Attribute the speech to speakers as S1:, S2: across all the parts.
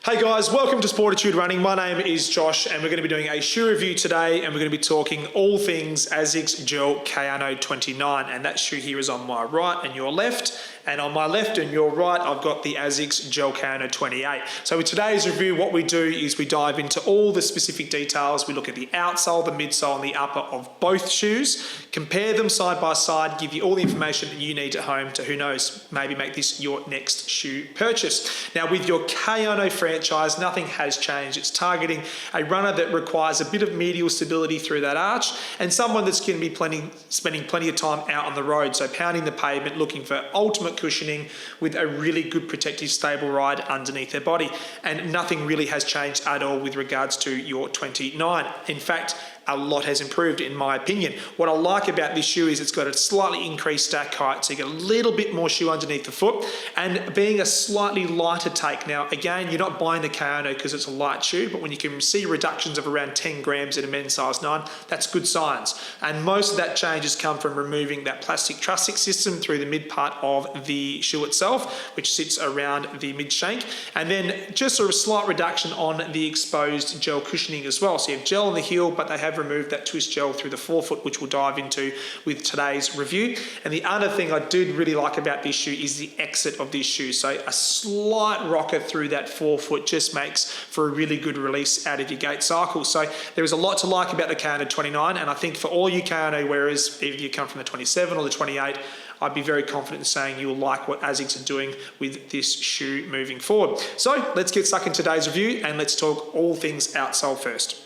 S1: Hey guys, welcome to Sportitude Running. My name is Josh and we're going to be doing a shoe review today and we're going to be talking all things Asics Gel Kayano 29, and that shoe here is on my right and your left, and on my left and your right I've got the Asics Gel Kayano 28. So with today's review, what we do is we dive into all the specific details. We look at the outsole, the midsole and the upper of both shoes, compare them side by side, give you all the information that you need at home to, who knows, maybe make this your next shoe purchase. Now with your Kayano franchise, nothing has changed. It's targeting a runner that requires a bit of medial stability through that arch and someone that's going to be spending plenty of time out on the road, so pounding the pavement, looking for ultimate cushioning with a really good protective stable ride underneath their body. And nothing really has changed at all with regards to your 29. In fact, a lot has improved in my opinion. What I like about this shoe is it's got a slightly increased stack height, so you get a little bit more shoe underneath the foot, and being a slightly lighter take. Now again, you're not buying the Kayano because it's a light shoe, but when you can see reductions of around 10 grams in a men's size 9, that's good signs. And most of that change has come from removing that plastic trussing system through the mid part of the shoe itself, which sits around the mid shank, and then just a slight reduction on the exposed gel cushioning as well. So you have gel on the heel, but they have removed that twist gel through the forefoot, which we'll dive into with today's review. And the other thing I did really like about this shoe is the exit of this shoe. So a slight rocker through that forefoot just makes for a really good release out of your gait cycle. So there is a lot to like about the Kayano 29, and I think for all you Kayano wearers, either you come from the 27 or the 28, I'd be very confident in saying you'll like what Asics are doing with this shoe moving forward. So let's get stuck in today's review and let's talk all things outsole first.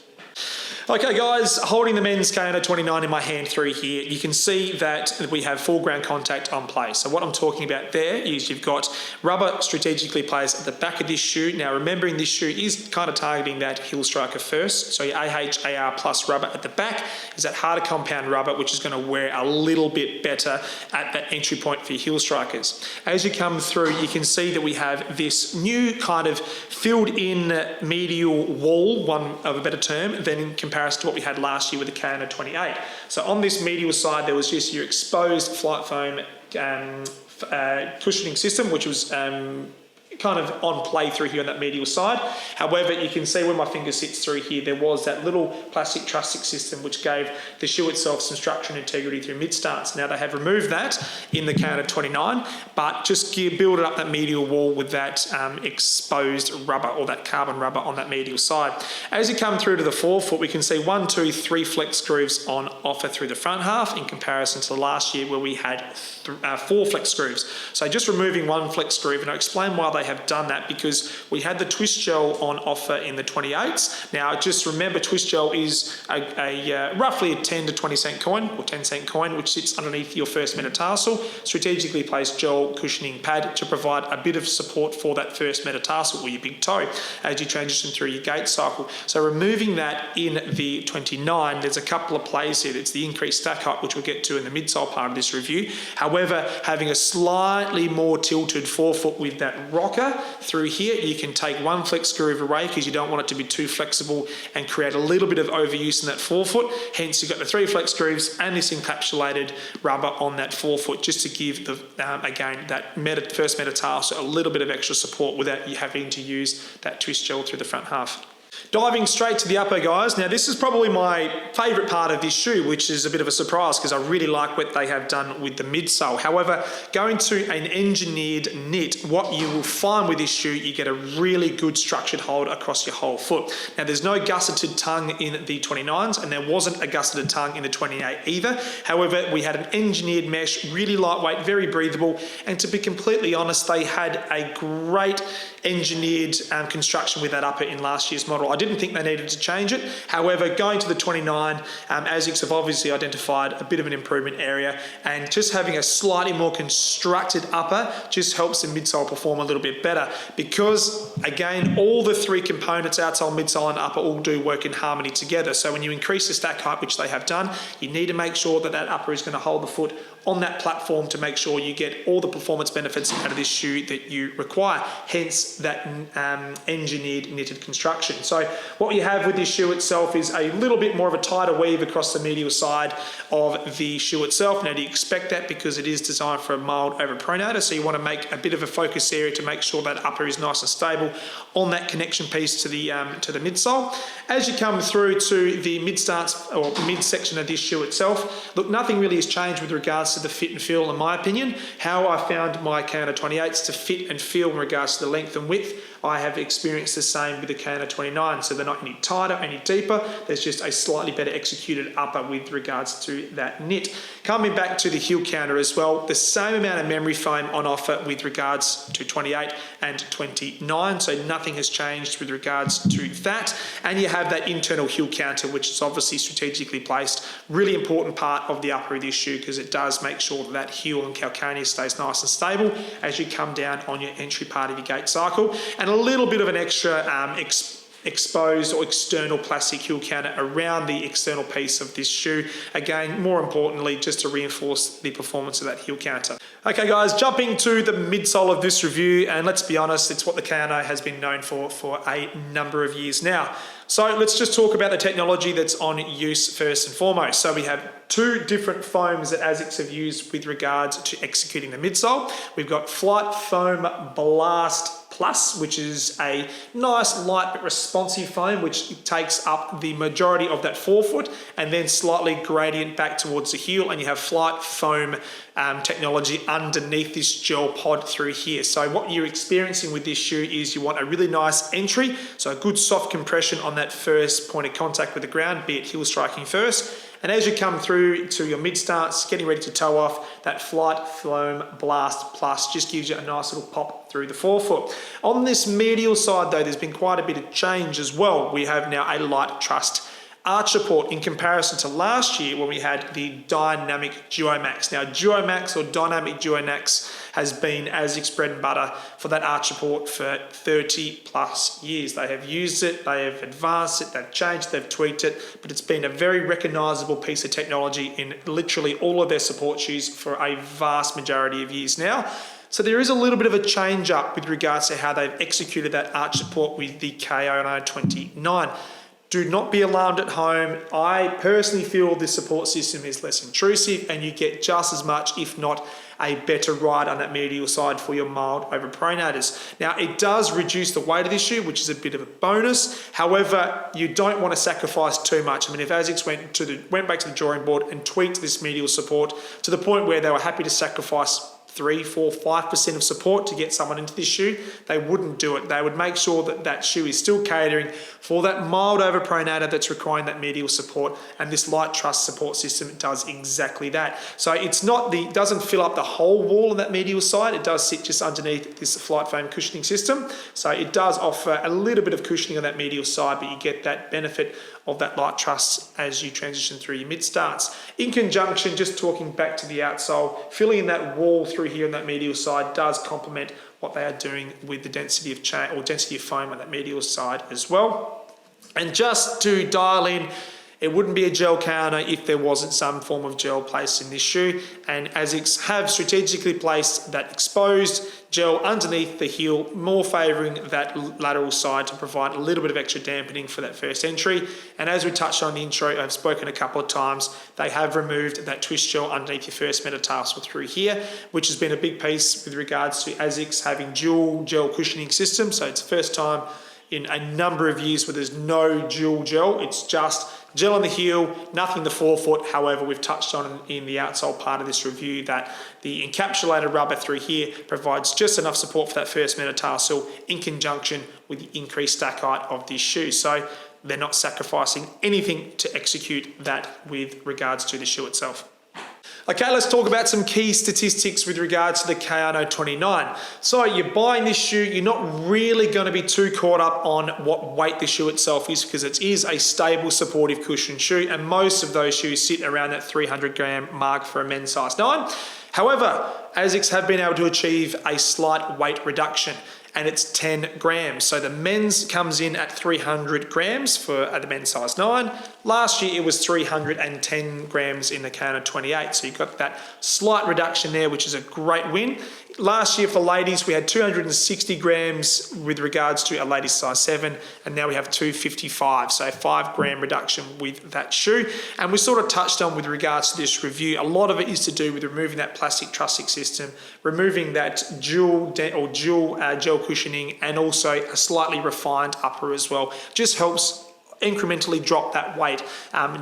S1: Okay guys, holding the men's Kayano 29 in my hand through here, you can see that we have full ground contact on play. So what I'm talking about there is you've got rubber strategically placed at the back of this shoe. Now remembering this shoe is kind of targeting that heel striker first. So your AR plus rubber at the back is that harder compound rubber, which is going to wear a little bit better at that entry point for your heel strikers. As you come through, you can see that we have this new kind of filled in medial wall, one of a better term, than in comparison to what we had last year with the Kayano 28. So on this medial side, there was just your exposed flight foam cushioning system, which was kind of on play through here on that medial side. However, you can see where my finger sits through here, there was that little plastic trussing system which gave the shoe itself some structure and integrity through mid stance. Now they have removed that in the Kayano 29, but just build it up that medial wall with that exposed rubber or that carbon rubber on that medial side. As you come through to the forefoot, we can see 1, 2, 3 flex grooves on offer through the front half in comparison to last year where we had 4 flex grooves. So just removing 1 flex groove, and I'll explain why they have done that, because we had the twist gel on offer in the 28s. Now just remember, twist gel is roughly a 10 to 20 cent coin or 10 cent coin, which sits underneath your first metatarsal, strategically placed gel cushioning pad to provide a bit of support for that first metatarsal or your big toe as you transition through your gait cycle. So removing that in the 29, there's a couple of plays here. It's the increased stack height, which we'll get to in the midsole part of this review. However, having a slightly more tilted forefoot with that rocker through here, you can take 1 flex groove away because you don't want it to be too flexible and create a little bit of overuse in that forefoot. Hence you've got the 3 flex grooves and this encapsulated rubber on that forefoot, just to give the again that first metatarsal a little bit of extra support without you having to use that twist gel through the front half. Diving straight to the upper, guys. Now this is probably my favorite part of this shoe, which is a bit of a surprise because I really like what they have done with the midsole. However, going to an engineered knit, what you will find with this shoe, you get a really good structured hold across your whole foot. Now there's no gusseted tongue in the 29s and there wasn't a gusseted tongue in the 28 either. However, we had an engineered mesh, really lightweight, very breathable, and to be completely honest, they had a great engineered construction with that upper in last year's model. I didn't think they needed to change it. However, going to the 29, Asics have obviously identified a bit of an improvement area, and just having a slightly more constructed upper just helps the midsole perform a little bit better, because again, all the 3 components, outsole, midsole and upper, all do work in harmony together. So when you increase the stack height, which they have done, you need to make sure that that upper is going to hold the foot on that platform to make sure you get all the performance benefits out of this shoe that you require, hence that engineered knitted construction. So So what you have with this shoe itself is a little bit more of a tighter weave across the medial side of the shoe itself. Now, do you expect that because it is designed for a mild overpronator? So you want to make a bit of a focus area to make sure that upper is nice and stable on that connection piece to the midsole. As you come through to the mid stance or midsection of this shoe itself, look, nothing really has changed with regards to the fit and feel, in my opinion. How I found my Kayano 28s to fit and feel in regards to the length and width, I have experienced the same with the Kayano 29. So they're not any tighter, any deeper. There's just a slightly better executed upper with regards to that knit. Coming back to the heel counter as well, the same amount of memory foam on offer with regards to 28 and 29. So nothing has changed with regards to that. And you have that internal heel counter, which is obviously strategically placed. Really important part of the upper of this shoe because it does make sure that heel and calcaneus stays nice and stable as you come down on your entry part of your gait cycle. And a little bit of an extra exposed or external plastic heel counter around the external piece of this shoe. Again, more importantly, just to reinforce the performance of that heel counter. Okay guys, jumping to the midsole of this review, and let's be honest, it's what the Kayano has been known for a number of years now. So let's just talk about the technology that's on use first and foremost. So we have two different foams that Asics have used with regards to executing the midsole. We've got Flight Foam Blast Plus, which is a nice, light but responsive foam, which takes up the majority of that forefoot and then slightly gradient back towards the heel. And you have Flight Foam technology underneath this gel pod through here. So what you're experiencing with this shoe is you want a really nice entry, so a good soft compression on that first point of contact with the ground, be it heel striking first. And as you come through to your mid stance, getting ready to toe off, that Flight Foam Blast Plus just gives you a nice little pop through the forefoot. On this medial side though, there's been quite a bit of change as well. We have now a light trust arch support in comparison to last year when we had the Dynamic Duomax. Now, Duomax or Dynamic Duomax has been Asics bread and butter for that arch support for 30 plus years. They have used it, they have advanced it, they've changed, they've tweaked it, but it's been a very recognizable piece of technology in literally all of their support shoes for a vast majority of years now. So there is a little bit of a change up with regards to how they've executed that arch support with the Kayano 29. Do not be alarmed at home. I personally feel this support system is less intrusive and you get just as much, if not a better ride on that medial side for your mild overpronators. Now, it does reduce the weight of this shoe, which is a bit of a bonus. However, you don't want to sacrifice too much. I mean, if Asics went back to the drawing board and tweaked this medial support to the point where they were happy to sacrifice 3, 4, 5% of support to get someone into this shoe, they wouldn't do it. They would make sure that that shoe is still catering for that mild overpronator that's requiring that medial support, and this light truss support system does exactly that. So it's not it doesn't fill up the whole wall on that medial side. It does sit just underneath this Flight Foam cushioning system. So it does offer a little bit of cushioning on that medial side, but you get that benefit of that light truss as you transition through your mid starts. In conjunction, just talking back to the outsole, filling in that wall through here on that medial side does complement what they are doing with the density of chain or density of foam on that medial side as well. And just to dial in, it wouldn't be a gel Kayano if there wasn't some form of gel placed in this shoe, and Asics have strategically placed that exposed gel underneath the heel, more favouring that lateral side to provide a little bit of extra dampening for that first entry. And as we touched on in the intro, I've spoken a couple of times, they have removed that twist gel underneath your first metatarsal through here, which has been a big piece with regards to Asics having dual gel cushioning system. So it's the first time in a number of years where there's no dual gel, it's just gel on the heel, nothing in the forefoot. However, we've touched on in the outsole part of this review that the encapsulated rubber through here provides just enough support for that first metatarsal in conjunction with the increased stack height of this shoe. So they're not sacrificing anything to execute that with regards to the shoe itself. Okay, let's talk about some key statistics with regards to the Kayano 29. So you're buying this shoe, you're not really going to be too caught up on what weight the shoe itself is because it is a stable, supportive cushion shoe, and most of those shoes sit around that 300 gram mark for a men's size 9. However, Asics have been able to achieve a slight weight reduction, and it's 10 grams. So the men's comes in at 300 grams for the men's size 9. Last year it was 310 grams in the Kayano 28. So you've got that slight reduction there, which is a great win. Last year for ladies, we had 260 grams with regards to a ladies size 7, and now we have 255, so a 5 gram reduction with that shoe. And we sort of touched on with regards to this review, a lot of it is to do with removing that plastic trussing system, removing that dual gel cushioning, and also a slightly refined upper as well. Just helps incrementally drop that weight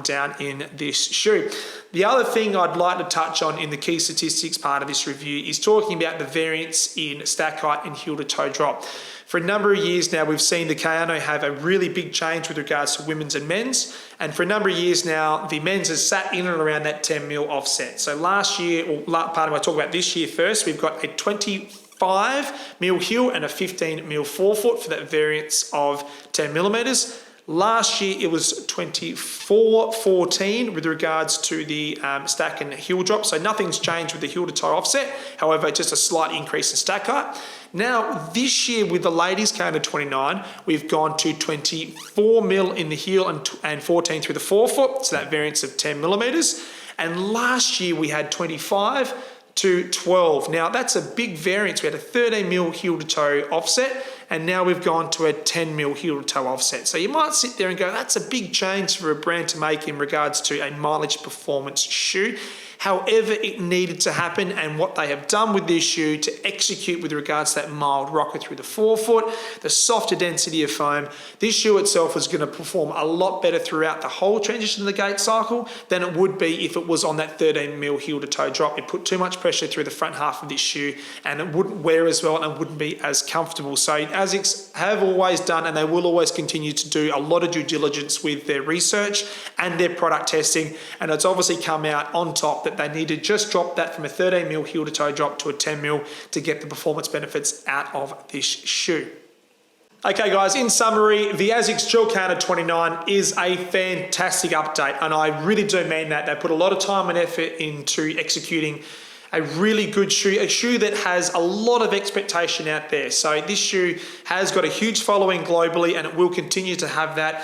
S1: down in this shoe. The other thing I'd like to touch on in the key statistics part of this review is talking about the variance in stack height and heel to toe drop. For a number of years now, we've seen the Kayano have a really big change with regards to women's and men's. And for a number of years now, the men's has sat in and around that 10 mil offset. So last year, or pardon me, I'll talk about this year first, we've got a 25 mil heel and a 15 mil forefoot for that variance of 10 millimeters. Last year, it was 24-14 with regards to the stack and heel drop. So nothing's changed with the heel to toe offset. However, just a slight increase in stack height. Now, this year with the ladies Kayano 29, we've gone to 24 mil in the heel and 14 through the forefoot. So that variance of 10 millimeters. And last year we had 25 to 12. Now that's a big variance. We had a 13 mil heel to toe offset, and now we've gone to a 10 mil heel to toe offset. So you might sit there and go, that's a big change for a brand to make in regards to a mileage performance shoe. However, it needed to happen, and what they have done with this shoe to execute with regards to that mild rocker through the forefoot, the softer density of foam, this shoe itself is going to perform a lot better throughout the whole transition of the gait cycle than it would be if it was on that 13 mil heel to toe drop. It put too much pressure through the front half of this shoe, and it wouldn't wear as well and wouldn't be as comfortable. So Asics have always done, and they will always continue to do, a lot of due diligence with their research and their product testing, and it's obviously come out on top that they need to just drop that from a 13 mil heel to toe drop to a 10 mil to get the performance benefits out of this shoe. Okay guys, in summary, the Asics Gel Kayano 29 is a fantastic update, and I really do mean that. They put a lot of time and effort into executing a really good shoe, a shoe that has a lot of expectation out there. So this shoe has got a huge following globally, and it will continue to have that.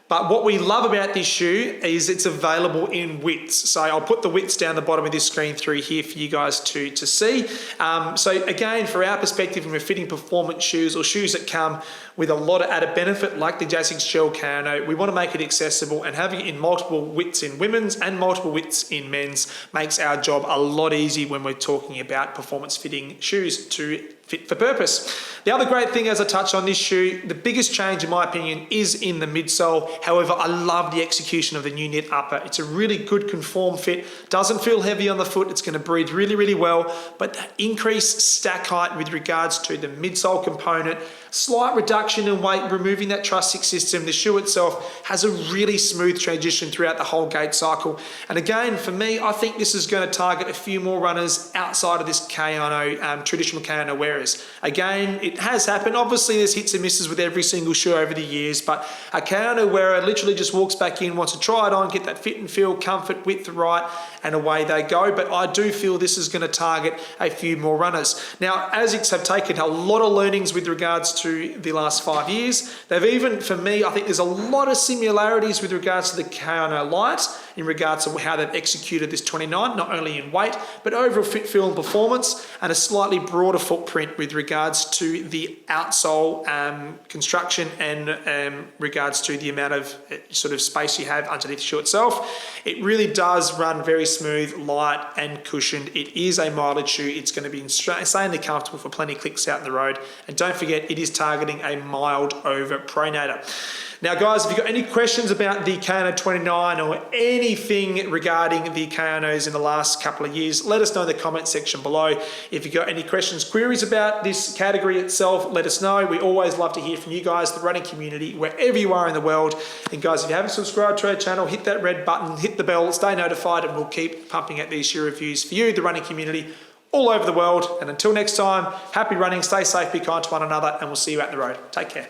S1: But what we love about this shoe is it's available in widths. So I'll put the widths down the bottom of this screen through here for you guys to see. So again, for our perspective, when we're fitting performance shoes or shoes that come with a lot of added benefit, like the Asics Gel Kayano, we want to make it accessible, and having it in multiple widths in women's and multiple widths in men's makes our job a lot easier when we're talking about performance fitting shoes to fit for purpose. The other great thing, as I touched on this shoe, the biggest change in my opinion is in the midsole. However, I love the execution of the new knit upper. It's a really good conform fit, doesn't feel heavy on the foot, it's going to breathe really, really well, but that increased stack height with regards to the midsole component, slight reduction in weight, removing that trussing system, the shoe itself has a really smooth transition throughout the whole gait cycle. And again, for me, I think this is going to target a few more runners outside of this Kayano, traditional Kayano wearers. Again, it has happened. Obviously, there's hits and misses with every single shoe over the years, but a Kayano wearer literally just walks back in, wants to try it on, get that fit and feel, comfort, width right, and away they go. But I do feel this is going to target a few more runners. Now, Asics have taken a lot of learnings with regards to the last 5 years. They've even, for me, I think there's a lot of similarities with regards to the Kayano Light in regards to how they've executed this 29, not only in weight, but overall fit, feel, and performance, and a slightly broader footprint with regards to the outsole construction and regards to the amount of sort of space you have underneath the shoe itself. It really does run very smooth, light, and cushioned. It is a mileage shoe. It's going to be insanely comfortable for plenty of clicks out in the road. And don't forget, it is targeting a mild over pronator. Now guys, if you've got any questions about the Kayano 29 or anything regarding the Kayanos in the last couple of years, let us know in the comment section below. If you've got any questions, queries about this category itself, let us know. We always love to hear from you guys, the running community, wherever you are in the world. And guys, if you haven't subscribed to our channel, hit that red button, hit the bell, stay notified, and we'll keep pumping out these shoe reviews for you, the running community, all over the world. And until next time, happy running, stay safe, be kind to one another, and we'll see you out the road. Take care.